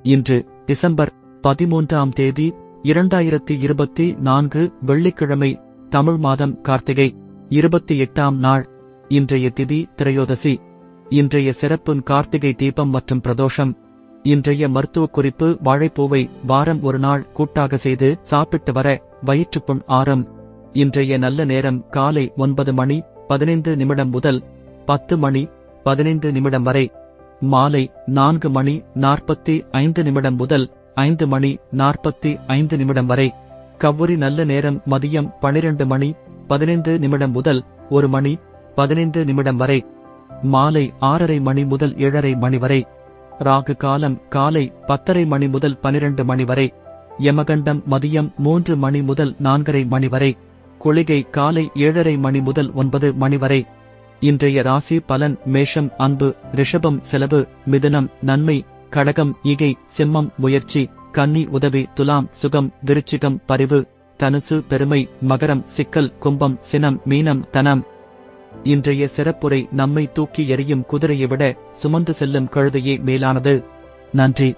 இன்று டிசம்பர் 13ஆம் தேதி 2024 வெள்ளிக்கிழமை. தமிழ் மாதம் கார்த்திகை 28ஆம் நாள். இன்றைய திதி திரையோதசி. இன்றைய சிறப்பு கார்த்திகை தீபம் மற்றும் பிரதோஷம். இன்றைய மருத்துவ குறிப்பு: வாழைப்பூவை வாரம் ஒரு நாள் கூட்டாக செய்து சாப்பிட்டு வர வயிற்றுப்புண் ஆறும். இன்றைய நல்ல நேரம் காலை 9 மணி 15 நிமிடம் முதல் 10 மணி 15 நிமிடம் வரை. மாலை 4 மணி 45 நிமிடம் முதல் 5 மணி 45 நிமிடம் வரை. கவுரி நல்ல நேரம் மதியம் 12 மணி 15 நிமிடம் முதல் 1 மணி 15 நிமிடம் வரை. மாலை 6:30 மணி முதல் 7:30 மணி வரை. ராகு காலம் காலை 10:30 மணி முதல் 12 மணி வரை. யமகண்டம் மதியம் 3 மணி முதல் 4:30 மணி வரை. குளிகை காலை 7:30 மணி முதல் 9 மணி வரை. இன்றைய ராசி பலன்: மேஷம் அன்பு, ரிஷபம் செலவு, மிதுனம் நன்மை, கடகம் ஈகை, சிம்மம் முயற்சி, கன்னி உதவி, துலாம் சுகம், விருச்சிகம் பரிவு, தனுசு பெருமை, மகரம் சிக்கல், கும்பம் சினம், மீனம் தனம். இன்றைய சிறப்புரை: நம்மை தூக்கி எறியும் குதிரையை விட சுமந்து செல்லும் கழுதையே மேலானது. நன்றி.